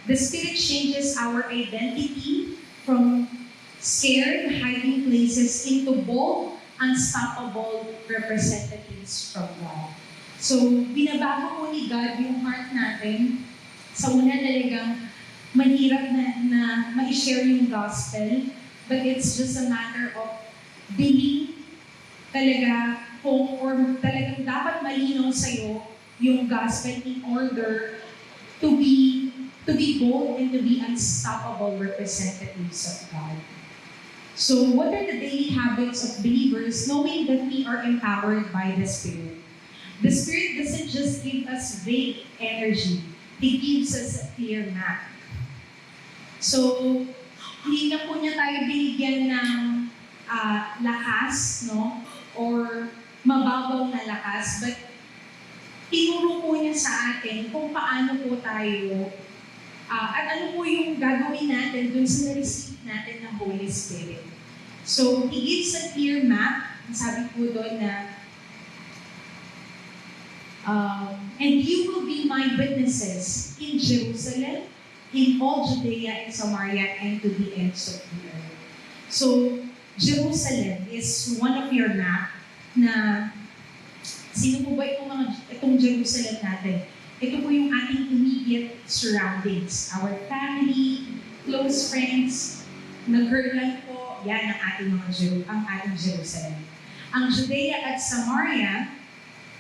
The Spirit changes our identity from scared, hiding places into bold, unstoppable representatives from God. So, binabago po ni God yung heart natin. Sa una talagang mahirap na ma-share yung gospel, but it's just a matter of being talaga or talagang dapat malinaw sa'yo yung gospel in order to be bold and to be unstoppable representatives of God. So, what are the daily habits of believers knowing that we are empowered by the Spirit? The Spirit doesn't just give us vague energy. He gives us a clear map. So, hindi na po niya tayo binigyan ng lakas, no? Or mababaw na lakas, but tinuro po niya sa atin kung paano po tayo at ano po yung gagawin natin dun sa na-receive natin ng Holy Spirit. So, He gives a clear map. Sabi po doon na, and you will be my witnesses in Jerusalem, in all Judea and Samaria, and to the ends of the earth. So, Jerusalem is one of your map na sino po ba itong Jerusalem natin? Ito po yung ating immediate surroundings. Our family, close friends, nag-Herland po, yan ang ating Jerusalem. Ang Judea at Samaria,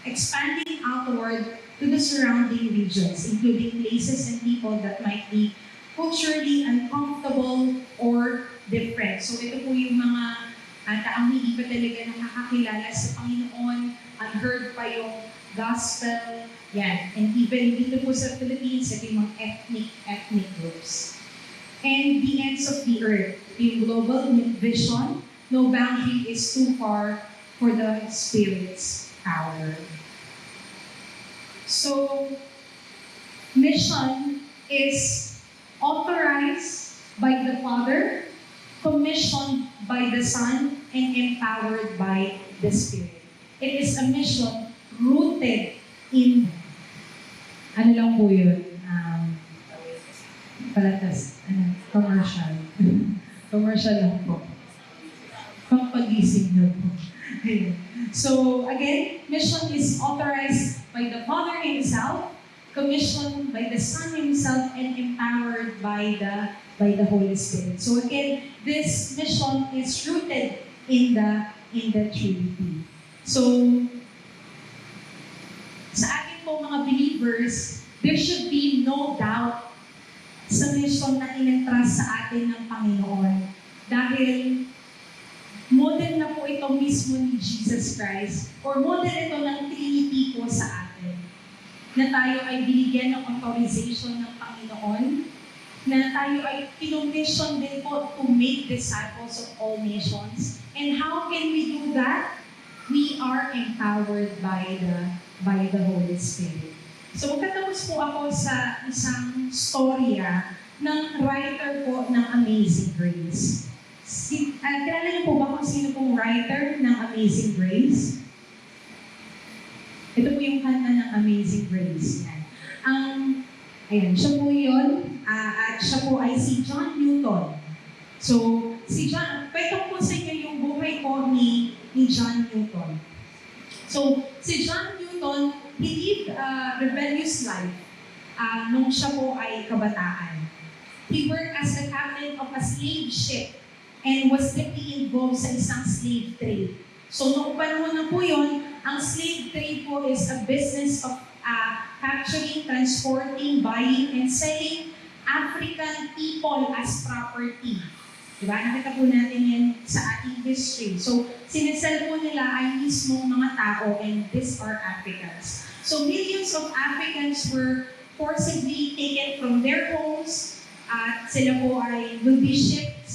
expanding outward to the surrounding regions, including places and people that might be culturally uncomfortable or different. So ito po yung mga taong hindi pa talaga nakakakilala sa Panginoon, unheard pa yung gospel, yan. And even dito po sa Philippines, ito yung mga ethnic groups. And the ends of the earth. yung global vision, no boundary is too far for the Spirit's power. So, mission is authorized by the Father, commissioned by the Son, and empowered by the Spirit. It is a mission rooted in, ano lang po yun, palatas, commercial. Commercial lang po. Pampagising lang po. So, again, mission is authorized by the Father Himself, commissioned by the Son Himself, and empowered by the Holy Spirit. So again, this mission is rooted in the Trinity. So, sa ating po mga believers, there should be no doubt sa mission na in-entrust sa atin ng Panginoon. Dahil model na po ito mismo ni Jesus Christ, or model ito ng Trinity po sa atin. Na tayo ay binigyan ng authorization ng Panginoon, na tayo ay kinommission din po to make disciples of all nations. And how can we do that? We are empowered by the Holy Spirit. So magtatapos po ako sa isang storya ng writer po ng Amazing Grace. Kilala niyo po ba kung sino pong writer ng Amazing Grace? Ito po yung kanta ng Amazing Grace. Ayan, siya po yun. At siya po ay si John Newton. So, si John, kwento po sa inyo yung buhay po ni John Newton. So, si John Newton, he lived a rebellious life nung siya po ay kabataan. He worked as the captain of a slave ship and was deeply involved sa isang slave trade. So, noong panahon na po yun, ang slave trade po is a business of capturing, transporting, buying, and selling African people as property. Diba? Nakita po natin yan sa ating history. So, sinesell po nila ay mismong mga tao, and these are Africans. So, millions of Africans were forcibly taken from their homes, at sila po ay will be shipped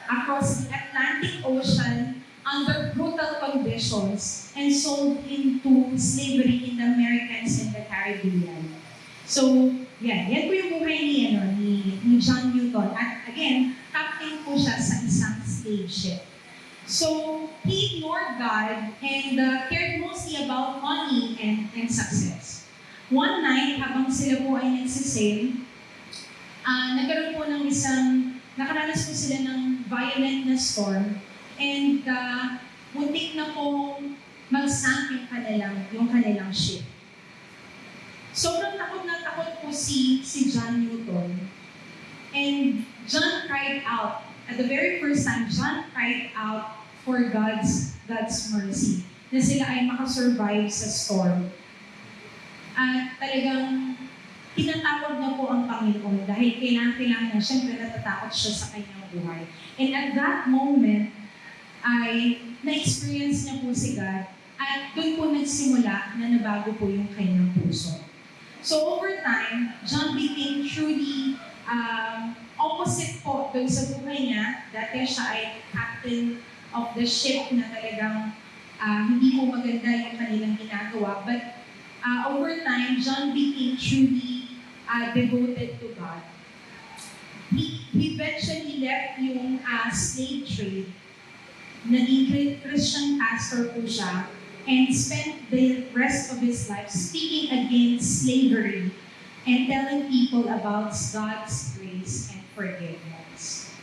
across the Atlantic Ocean under brutal conditions and sold into slavery in the Americas and the Caribbean. So, yan po yung buhay ni John Newton. At again, captain po siya sa isang slave ship. So, he ignored God and cared mostly about money and success. One night, habang sila po ay nagsisail, nagkaroon po ng nakaranas po sila ng violent na storm, and muntik na pong mag-sunk yung kanilang ship. Sobrang takot na takot po si John Newton. And John cried out. At the very first time, John cried out for God's mercy, na sila ay makasurvive sa storm. At talagang tinatawag na po ang Panginoon dahil kailangan na, syempre natatakot siya sa kanyang buhay. And at that moment, ay na-experience niya po si God, at doon po nagsimula na nabago po yung kanyang puso. So over time, John became truly opposite po doon sa buhay niya. Dati siya ay captain of the ship na talagang hindi po maganda yung kanilang ginagawa. But over time, John became truly devoted to God. He eventually left yung slave trade. Naging Christian pastor po siya, and spent the rest of his life speaking against slavery and telling people about God's grace and forgiveness.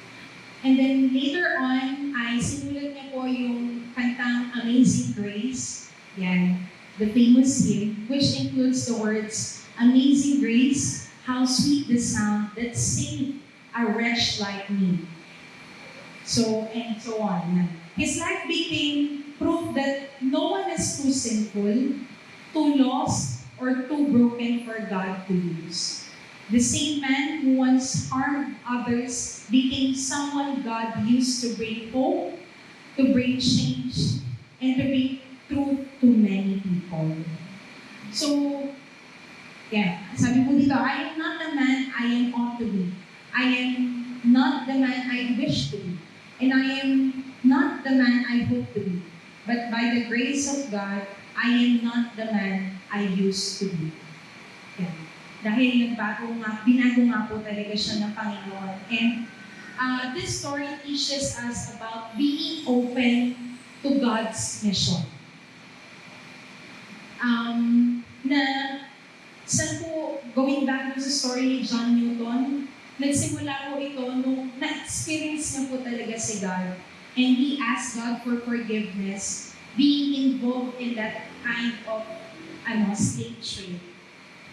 And then later on, ay sinulat niya po yung kantang Amazing Grace, yan, the famous hymn, which includes the words, Amazing Grace, how sweet the sound that saved a wretch like me. So, and so on. His life became proof that no one is too sinful, too lost, or too broken for God to use. The same man who once harmed others became someone God used to bring hope, to bring change, and to bring truth to many people. So, yeah, sabi po dito, I am not the man I am ought to be. I am not the man I wish to be, and I am not the man I hope to be. But by the grace of God, I am not the man I used to be. Yan. Dahil binago nga po talaga siya ng Panginoon. And this story teaches us about being open to God's mission. Na saan po, going back to sa story ni John Newton, nagsimula po ito nung na-experience niya po talaga si God. And he asked God for forgiveness, being involved in that kind of slave trade.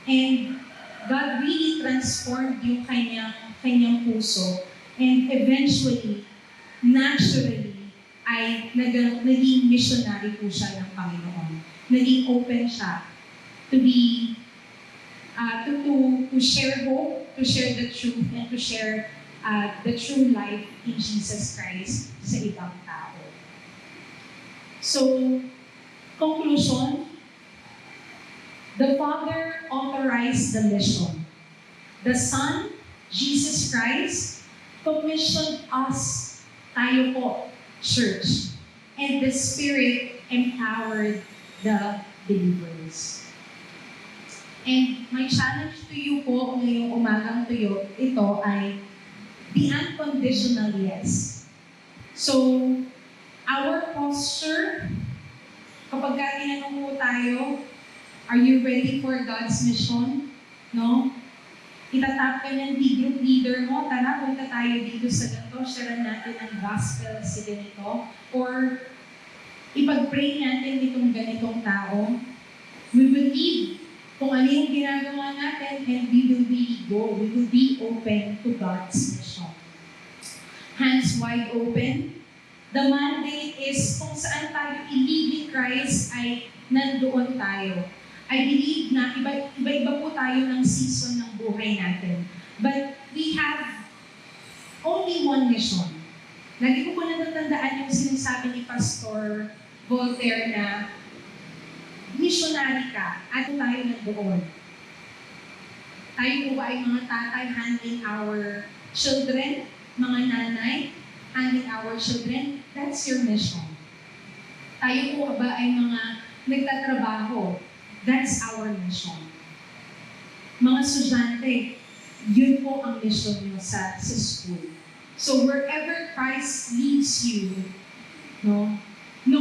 And God really transformed yung kanyang puso. And eventually, naturally, ay naging missionary po siya ng Panginoon. Naging open siya to be, to share hope, to share the truth, and to share the true life in Jesus Christ sa ibang tao. So, conclusion, the Father authorized the mission. The Son, Jesus Christ, commissioned us, tayo po, church. And the Spirit empowered the believers. And my challenge to you po ngayong umagang ito ay the unconditional yes. So, our posture, kapag tinanong po tayo, are you ready for God's mission? No? Itatap ka ng group leader mo, tara, punta tayo dito sa ganito, share natin ang gospel sa ganito, or ipag-pray natin itong ganitong tao. We will lead kung ano yung ginagawa natin, and we will really go. We will be open to God's mission. Hands wide open. The mandate is kung saan tayo i-lead ni Christ ay nandoon tayo. I believe na iba-iba po tayo ng season ng buhay natin. But we have only one mission. Lagi ko po natatandaan yung sinasabi ni Pastor Voltaire na missionary ka at tayo nandoon. Tayo po ba ay mga tatay handling our children, mga nanay handling our children? That's your mission. Tayo po ba ay mga nagtatrabaho? That's our mission. Mga estudyante, yun po ang mission nyo sa school. So wherever Christ leads you, no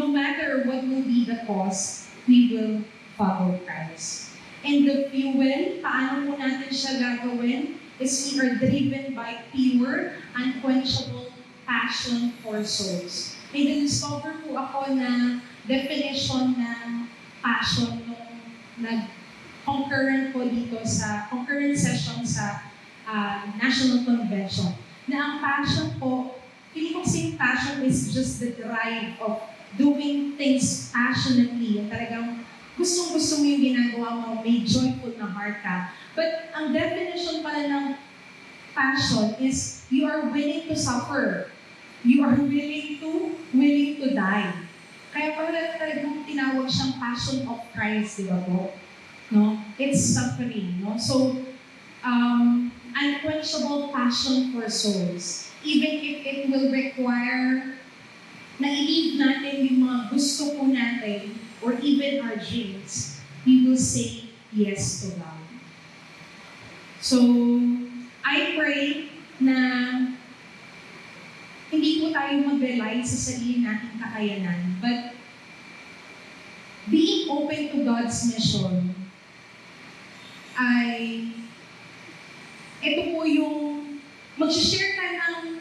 matter what will be the cost, we will follow Christ. And the fuel, paano po natin siya gagawin, is we are driven by pure, unquenchable passion for souls. May na-discover po ako na definition ng passion nung nag-concurrent session sa National Convention. Na ang passion po, hindi ko kasi passion is just the drive of doing things passionately. Yung talagang gustong-gusto mo yung ginagawa mo, may joyful na heart ka. But ang definition pala ng passion is you are willing to suffer. You are willing to die. Kaya pala talagang tinawag siyang passion of Christ, di ba po? No? It's suffering. No? So, unquenchable passion for souls. Even if it will require na i-leave natin yung mga gusto po natin or even our dreams, we will say yes to God. So, I pray na hindi po tayo mag-rely sa sarili nating kakayanan, but being open to God's mission ay ito po yung mag-share tayo ng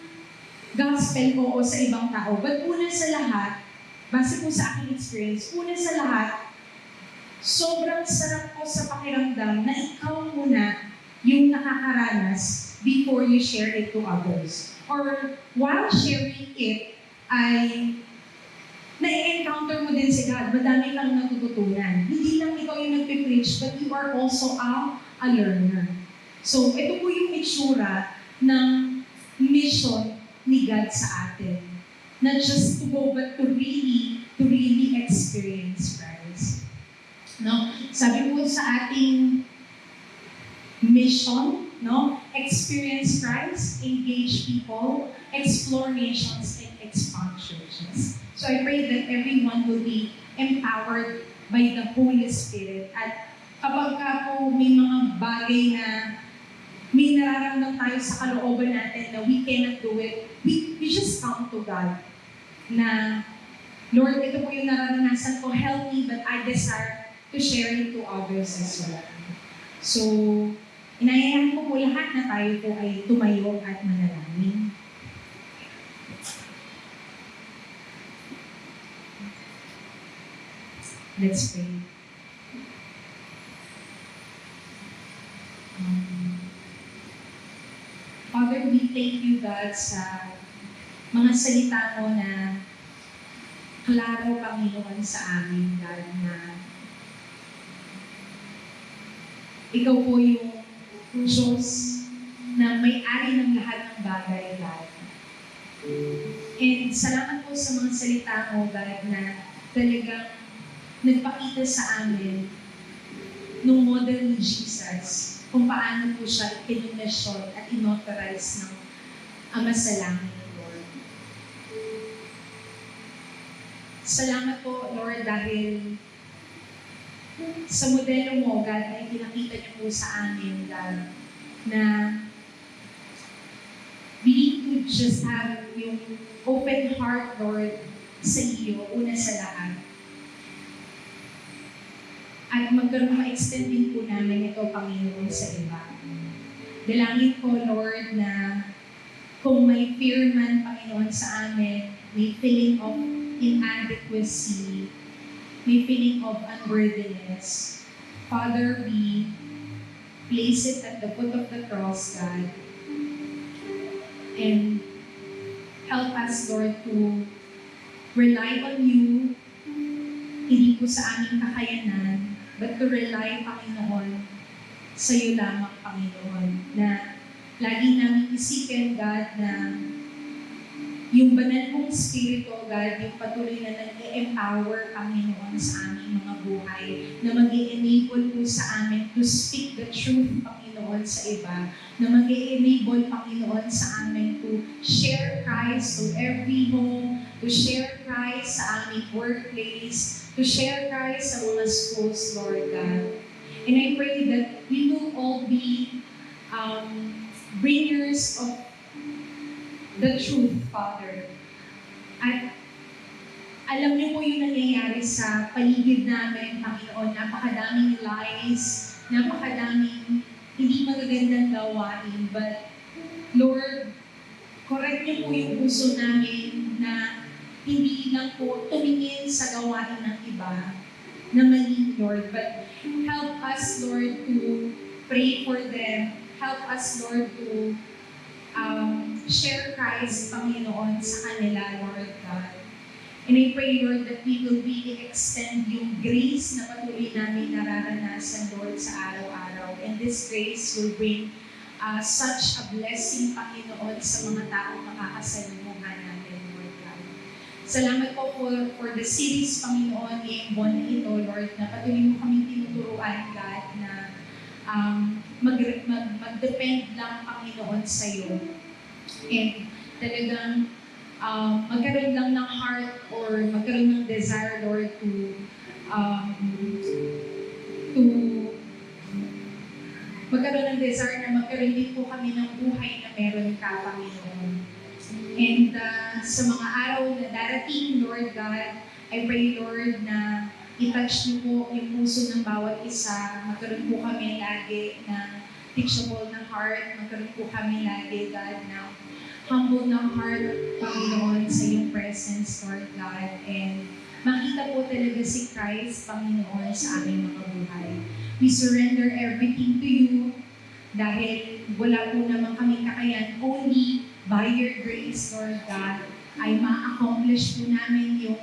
gospel oo sa ibang tao. But una sa lahat, base po sa aking experience, una sa lahat, sobrang sarap po sa pakiramdam na ikaw muna yung nakakaranas before you share it to others. Or while sharing it, ay na-encounter mo din si God. Madami kang natututunan. Hindi lang ikaw yung nagpipreach, but you are also a learner. So, ito po yung itsura ng mission ni God sa atin. Not just to go, but to really experience Christ. No? Sabi po sa ating mission, no? experience Christ, engage people, explore nations, and expand churches. So I pray that everyone will be empowered by the Holy Spirit. At kapag ka po may mga bagay na may nararamdaman tayo sa kalooban natin na we cannot do it, we just come to God na, Lord, ito po yung nararanasan ko, help me, but I desire to share it to others as well. So, inayayahan ko po lahat na tayo po ay tumayo at manalangin. Let's pray. Father, we thank you, God, sa mga salita mo na klaro, Panginoon, sa amin, God, na ikaw po yung Diyos na may-ari ng lahat ng bagay, God. And salamat po sa mga salita mo, God, na talagang nagpakita sa amin nung model ni Jesus kung paano po siya ikinonasyon at inauthorize ng Ama sa Langit, Lord. Salamat po, Lord, dahil sa modelo mo, God, ay pinakita niyo po sa amin, God, na we need to just have yung open heart, Lord, sa iyo, una sa lahat. At magkaroon ma-extend din po namin ito, Panginoon, sa iba. Dalangin ko, Lord, na kung may fear man, Panginoon, sa amin, may feeling of inadequacy, may feeling of unworthiness, Father, we place it at the foot of the cross, God, and help us, Lord, to rely on you, hindi po sa aming kakayanan, but to rely, Panginoon, sa iyo lamang, Panginoon, na lagi namin isipin, God, na yung banal mong Espiritu, God, yung patuloy na nag-empower, Panginoon, sa aming mga buhay, na mag-i-enable po sa amin to speak the truth, Panginoon, sa iba, na mag-i-enable, Panginoon, sa amin to share Christ to every home, to share Christ sa aming workplace, to share Christ sa mga schools, Lord God. And I pray that we will all be bringers of the truth, Father. At alam niyo po yung nangyayari sa paligid namin, Panginoon, napakadaming lies, napakadaming hindi magagandang gawain. But, Lord, correct niyo po yung puso namin na hindi lang po tumingin sa gawain ng iba na mali, Lord, but help us, Lord, to pray for them. Help us, Lord, to share Christ, Panginoon, sa kanila, Lord God. And I pray, Lord, that we will really extend yung grace na patuloy namin nararanasan, Lord, sa araw-araw. And this grace will bring such a blessing, Panginoon, sa mga taong makakasalumuhan natin, Lord God. Salamat po for the series, Panginoon, ngayong buwan na ito, Lord, na patuloy mo kaming tinuturuan, God, na mag-depend lang, Panginoon, sa iyo. And talagang magkaroon lang ng heart or magkaroon ng desire, Lord, to magkaroon ng desire na magkaroon din po kami ng buhay na meron ka, Panginoon. And sa mga araw na darating, Lord God, I pray, Lord, na i-touch niyo po yung puso ng bawat isa. Magkaroon po kami lagi ng teachable na heart. Magkaroon po kami lagi, God, na humble na heart, Panginoon, sa iyong presence, Lord God. And makita po talaga si Christ, Panginoon, sa aming mga buhay. We surrender everything to you dahil wala po naman kami kakayan. Only by your grace, Lord God, ay ma-accomplish po namin yung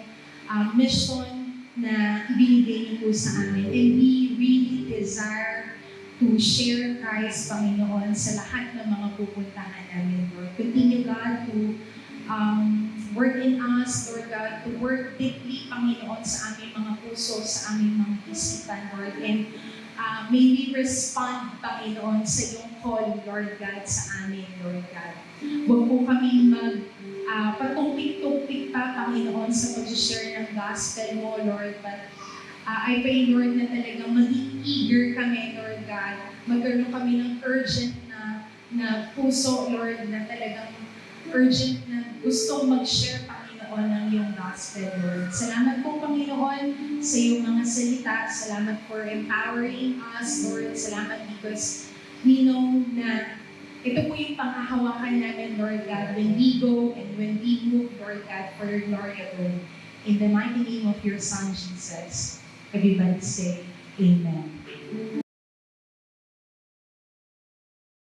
mission na ibinigay niyo po sa amin. And we really desire to share Christ, Panginoon, sa lahat ng mga pupuntahan namin, Lord. Continue, God, to work in us, Lord God, to work deeply, Panginoon, sa aming mga puso, sa aming mga isipan, Lord. And may we respond, Panginoon, sa iyong call, Lord God, sa amin, Lord God. Huwag po kami patumpik-tumpik pa, Panginoon, sa pag-share ng gospel mo, Lord. But I pray, Lord, na talagang maging eager kami, Lord God. Magkaroon kami ng urgent na puso, Lord, na talagang urgent na gustong mag-share, Panginoon, ng iyong gospel, Lord. Salamat po, Panginoon, sa iyong mga salita. Salamat for empowering us, Lord. Salamat because we know na ito po yung panghahawakan namin, Lord God, when we go and when we move, Lord God, for your glory alone. In the mighty name of your Son, Jesus. Everybody say, Amen.